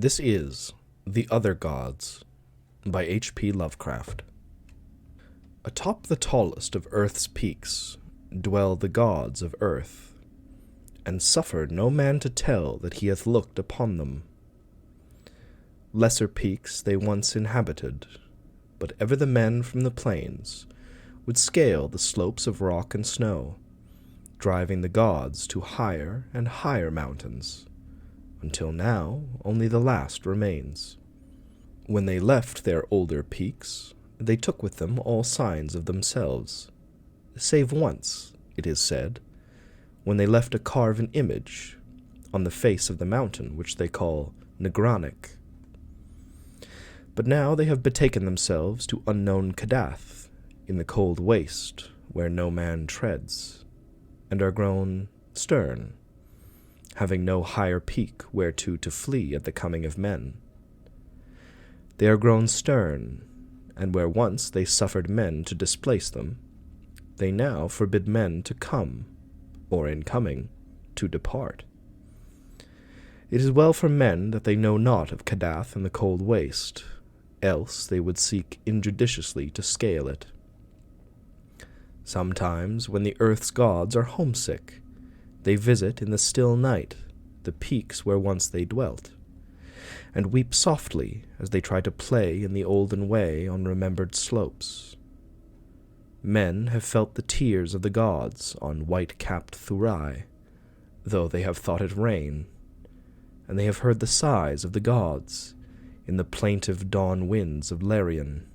This is The Other Gods by H.P. Lovecraft. Atop the tallest of earth's peaks dwell the gods of earth, and suffer no man to tell that he hath looked upon them. Lesser peaks they once inhabited, but ever the men from the plains would scale the slopes of rock and snow, driving the gods to higher and higher mountains, until now only the last remains. When they left their older peaks, they took with them all signs of themselves, save once, it is said, when they left a carven image on the face of the mountain which they call Negranic. But now they have betaken themselves to unknown Kadath, in the cold waste where no man treads, and are grown stern, having no higher peak whereto to flee at the coming of men. They are grown stern, and where once they suffered men to displace them, they now forbid men to come, or in coming, to depart. It is well for men that they know not of Kadath and the cold waste, else they would seek injudiciously to scale it. Sometimes, when the earth's gods are homesick, they visit in the still night the peaks where once they dwelt, and weep softly as they try to play in the olden way on remembered slopes. Men have felt the tears of the gods on white-capped Thurai, though they have thought it rain, and they have heard the sighs of the gods in the plaintive dawn winds of Larian.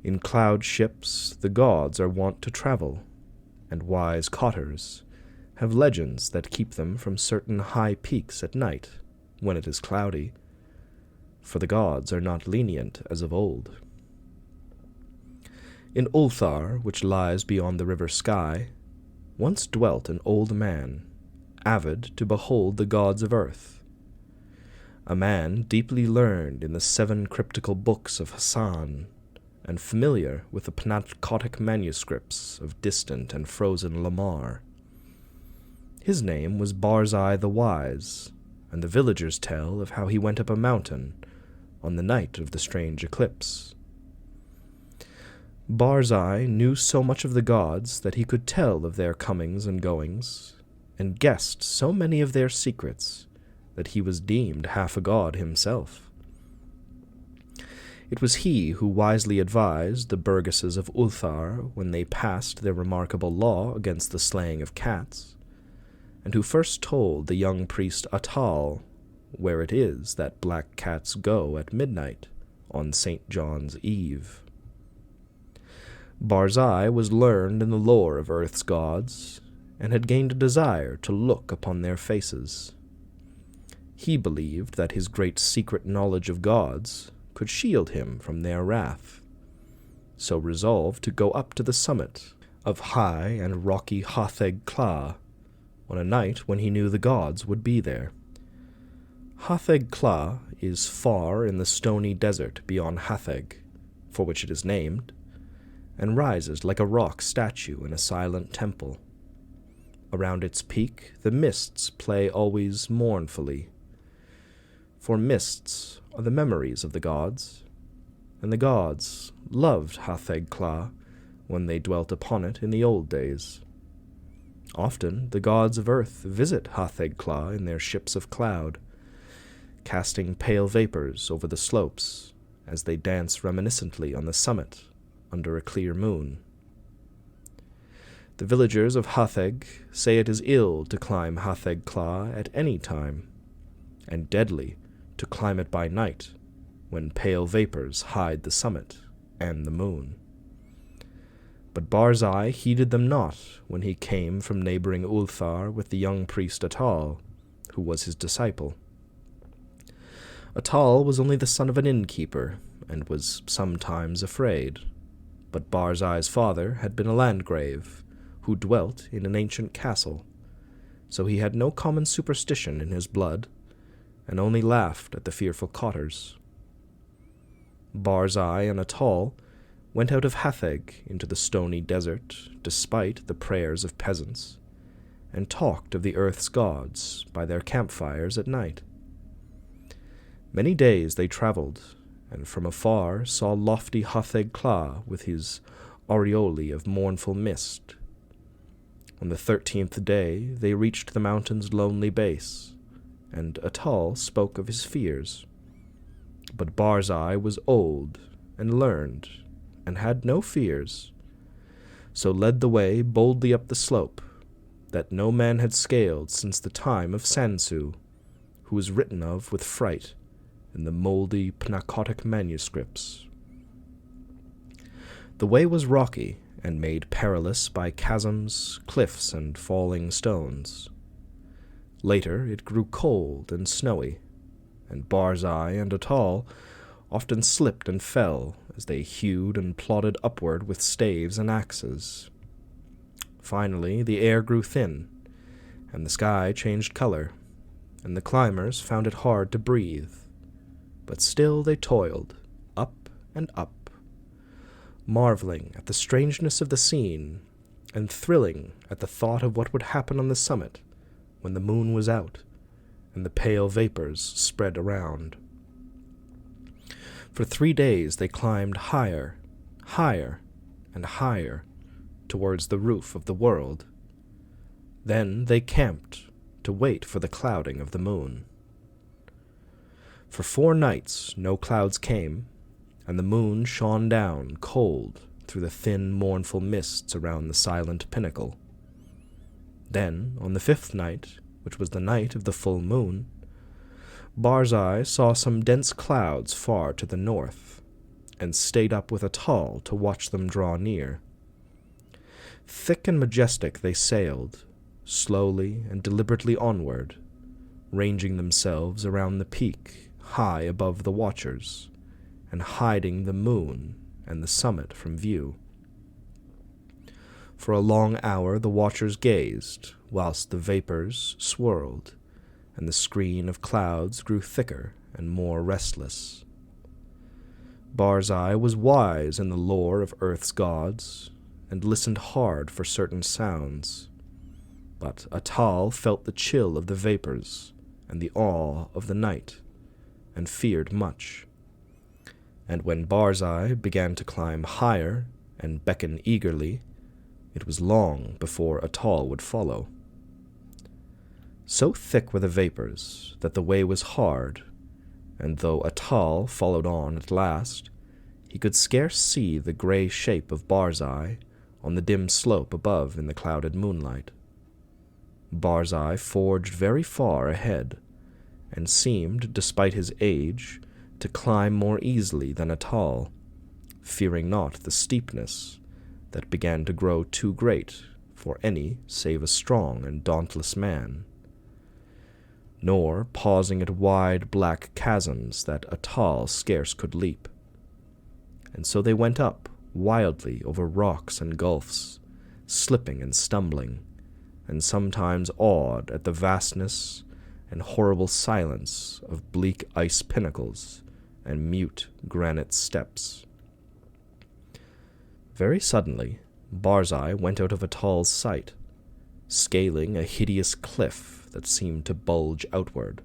In cloud ships the gods are wont to travel, and wise cotters have legends that keep them from certain high peaks at night, when it is cloudy, for the gods are not lenient as of old. In Ulthar, which lies beyond the river Sky, once dwelt an old man, avid to behold the gods of earth, a man deeply learned in the 7 cryptical books of Hassan, and familiar with the Panaccotic manuscripts of distant and frozen Lamar. His name was Barzai the Wise, and the villagers tell of how he went up a mountain on the night of the strange eclipse. Barzai knew so much of the gods that he could tell of their comings and goings, and guessed so many of their secrets that he was deemed half a god himself. It was he who wisely advised the burgesses of Ulthar when they passed their remarkable law against the slaying of cats, and who first told the young priest Atal where it is that black cats go at midnight on St. John's Eve. Barzai was learned in the lore of earth's gods, and had gained a desire to look upon their faces. He believed that his great secret knowledge of gods could shield him from their wrath, so resolved to go up to the summit of high and rocky Hatheg Kla on a night when he knew the gods would be there. Hatheg Kla is far in the stony desert beyond Hatheg, for which it is named, and rises like a rock statue in a silent temple. Around its peak the mists play always mournfully, for mists are the memories of the gods, and the gods loved Hatheg Kla when they dwelt upon it in the old days. Often the gods of earth visit Hatheg Kla in their ships of cloud, casting pale vapors over the slopes as they dance reminiscently on the summit under a clear moon. The villagers of Hatheg say it is ill to climb Hatheg Kla at any time, and deadly to climb it by night, when pale vapors hide the summit and the moon. But Barzai heeded them not when he came from neighboring Ulthar with the young priest Atal, who was his disciple. Atal was only the son of an innkeeper, and was sometimes afraid, but Barzai's father had been a landgrave, who dwelt in an ancient castle, so he had no common superstition in his blood, and only laughed at the fearful cotters. Barzai and Atal went out of Hatheg into the stony desert, despite the prayers of peasants, and talked of the earth's gods by their campfires at night. Many days they travelled, and from afar saw lofty Hatheg Cla with his aureole of mournful mist. On the 13th day they reached the mountain's lonely base, and Atal spoke of his fears. But Barzai was old and learned, and had no fears, so led the way boldly up the slope that no man had scaled since the time of Sansu, who was written of with fright in the mouldy Pnakotic manuscripts. The way was rocky and made perilous by chasms, cliffs, and falling stones. Later it grew cold and snowy, and Barzai and Atal often slipped and fell as they hewed and plodded upward with staves and axes. Finally the air grew thin, and the sky changed color, and the climbers found it hard to breathe. But still they toiled, up and up, marveling at the strangeness of the scene, and thrilling at the thought of what would happen on the summit when the moon was out, and the pale vapors spread around. For 3 days they climbed higher, higher, and higher towards the roof of the world. Then they camped to wait for the clouding of the moon. For 4 nights no clouds came, and the moon shone down cold through the thin, mournful mists around the silent pinnacle. Then, on the 5th night, which was the night of the full moon, Barzai saw some dense clouds far to the north, and stayed up with Atal to watch them draw near. Thick and majestic they sailed, slowly and deliberately onward, ranging themselves around the peak high above the watchers, and hiding the moon and the summit from view. For a long hour the watchers gazed, whilst the vapors swirled, and the screen of clouds grew thicker and more restless. Barzai was wise in the lore of Earth's gods, and listened hard for certain sounds. But Atal felt the chill of the vapors and the awe of the night, and feared much. And when Barzai began to climb higher and beckon eagerly, it was long before Atal would follow. So thick were the vapors that the way was hard, and though Atal followed on at last, he could scarce see the grey shape of Barzai on the dim slope above in the clouded moonlight. Barzai forged very far ahead, and seemed, despite his age, to climb more easily than Atal, fearing not the steepness that began to grow too great for any save a strong and dauntless man, nor pausing at wide black chasms that Atal scarce could leap. And so they went up wildly over rocks and gulfs, slipping and stumbling, and sometimes awed at the vastness and horrible silence of bleak ice pinnacles and mute granite steps. Very suddenly, Barzai went out of Atal's sight, scaling a hideous cliff that seemed to bulge outward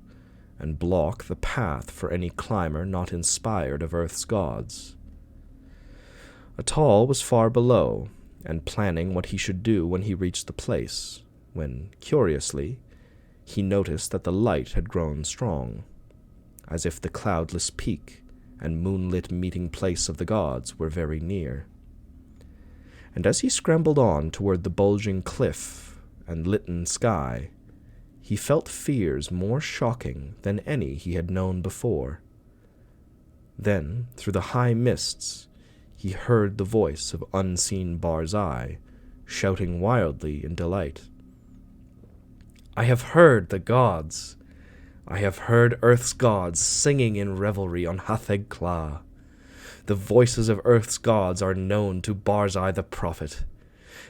and block the path for any climber not inspired of Earth's gods. Atal was far below, and planning what he should do when he reached the place, when, curiously, he noticed that the light had grown strong, as if the cloudless peak and moonlit meeting place of the gods were very near. And as he scrambled on toward the bulging cliff and litten sky, he felt fears more shocking than any he had known before. Then, through the high mists, he heard the voice of unseen Barzai, shouting wildly in delight. "I have heard the gods! I have heard Earth's gods singing in revelry on Hatheg Cla. The voices of Earth's gods are known to Barzai the prophet.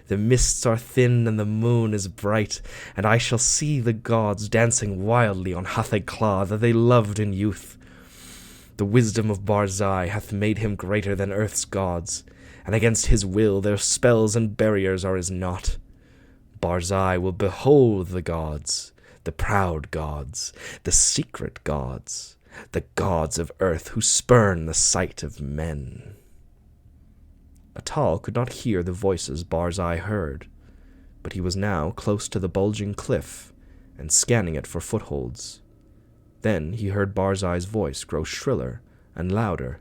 The mists are thin and the moon is bright, and I shall see the gods dancing wildly on Hatheg Cla that they loved in youth. The wisdom of Barzai hath made him greater than Earth's gods, and against his will their spells and barriers are as naught. Barzai will behold the gods, the proud gods, the secret gods, the gods of earth who spurn the sight of men." Atal could not hear the voices Barzai heard, but he was now close to the bulging cliff and scanning it for footholds. Then he heard Barzai's voice grow shriller and louder.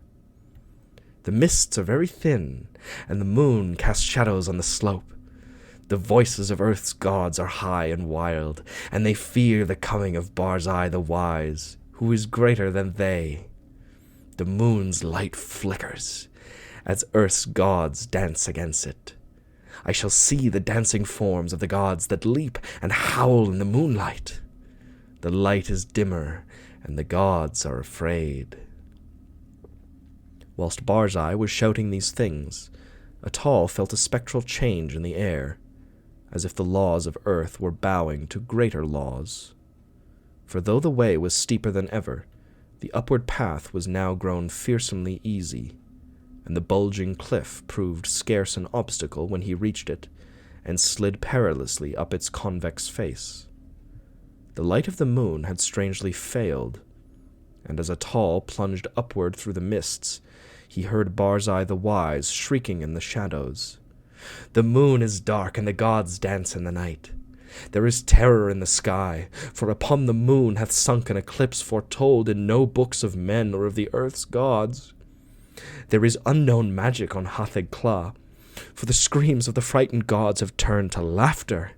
"The mists are very thin, and the moon casts shadows on the slope. The voices of Earth's gods are high and wild, and they fear the coming of Barzai the Wise, who is greater than they. The moon's light flickers as Earth's gods dance against it. I shall see the dancing forms of the gods that leap and howl in the moonlight. The light is dimmer, and the gods are afraid." Whilst Barzai was shouting these things, Atal felt a spectral change in the air, as if the laws of Earth were bowing to greater laws. For though the way was steeper than ever, the upward path was now grown fearsomely easy, and the bulging cliff proved scarce an obstacle when he reached it, and slid perilously up its convex face. The light of the moon had strangely failed, and as Atal plunged upward through the mists, he heard Barzai the Wise shrieking in the shadows. "The moon is dark, and the gods dance in the night. There is terror in the sky, for upon the moon hath sunk an eclipse foretold in no books of men or of the earth's gods. There is unknown magic on Hatheg Kla, for the screams of the frightened gods have turned to laughter,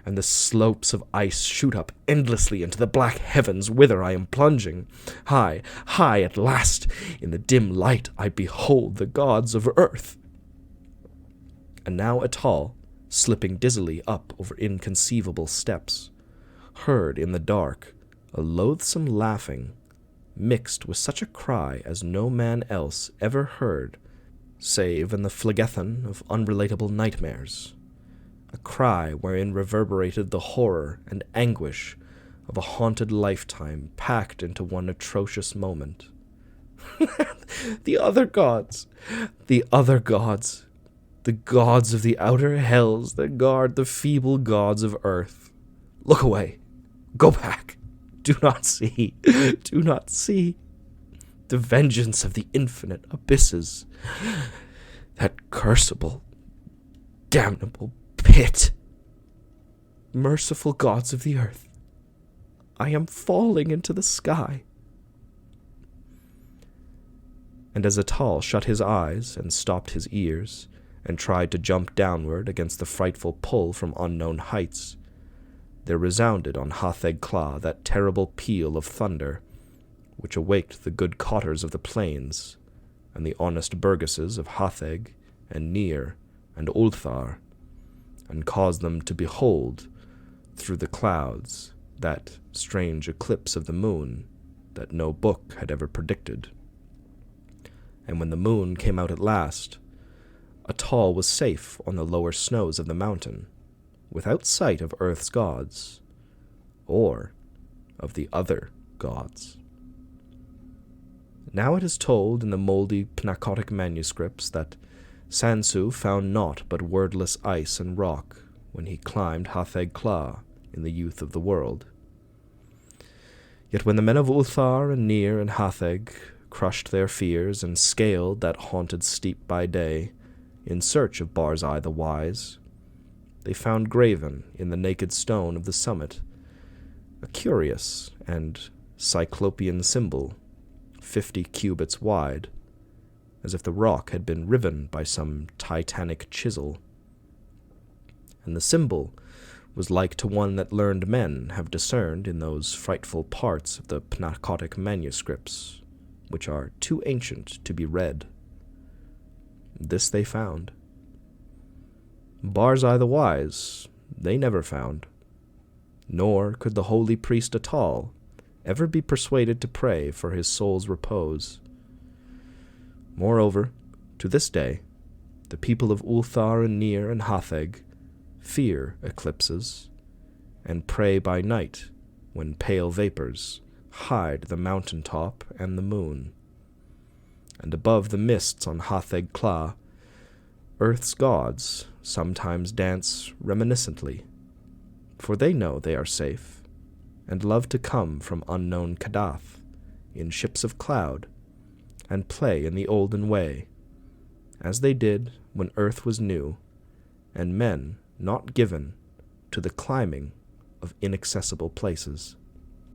and the slopes of ice shoot up endlessly into the black heavens whither I am plunging. High, high at last, in the dim light I behold the gods of earth." And now Atal, slipping dizzily up over inconceivable steps, heard in the dark a loathsome laughing, mixed with such a cry as no man else ever heard, save in the phlegethon of unrelatable nightmares, a cry wherein reverberated the horror and anguish of a haunted lifetime packed into one atrocious moment. "The other gods! The other gods! The gods of the outer hells that guard the feeble gods of earth! Look away! Go back! Do not see! Do not see! The vengeance of the infinite abysses! That curseable, damnable pit! Merciful gods of the earth! I am falling into the sky!" And as Atal shut his eyes and stopped his ears, and tried to jump downward against the frightful pull from unknown heights, there resounded on Hatheg Kla that terrible peal of thunder, which awaked the good cotters of the plains, and the honest burgesses of Hatheg, and Nir, and Ulthar, and caused them to behold, through the clouds, that strange eclipse of the moon that no book had ever predicted. And when the moon came out at last, Atal was safe on the lower snows of the mountain, without sight of Earth's gods, or of the other gods. Now it is told in the mouldy Pnakotic manuscripts that Sansu found naught but wordless ice and rock when he climbed Hatheg Kla in the youth of the world. Yet when the men of Ulthar and Nir and Hatheg crushed their fears and scaled that haunted steep by day, in search of Barzai the Wise, they found graven in the naked stone of the summit a curious and cyclopean symbol, 50 cubits wide, as if the rock had been riven by some titanic chisel. And the symbol was like to one that learned men have discerned in those frightful parts of the Pnakotic manuscripts, which are too ancient to be read. This they found. Barzai the Wise they never found, nor could the holy priest Atal ever be persuaded to pray for his soul's repose. Moreover, to this day, the people of Ulthar and Nir and Hatheg fear eclipses, and pray by night when pale vapors hide the mountain top and the moon. And above the mists on Hatheg Kla, Earth's gods sometimes dance reminiscently, for they know they are safe, and love to come from unknown Kadath in ships of cloud, and play in the olden way, as they did when earth was new, and men not given to the climbing of inaccessible places.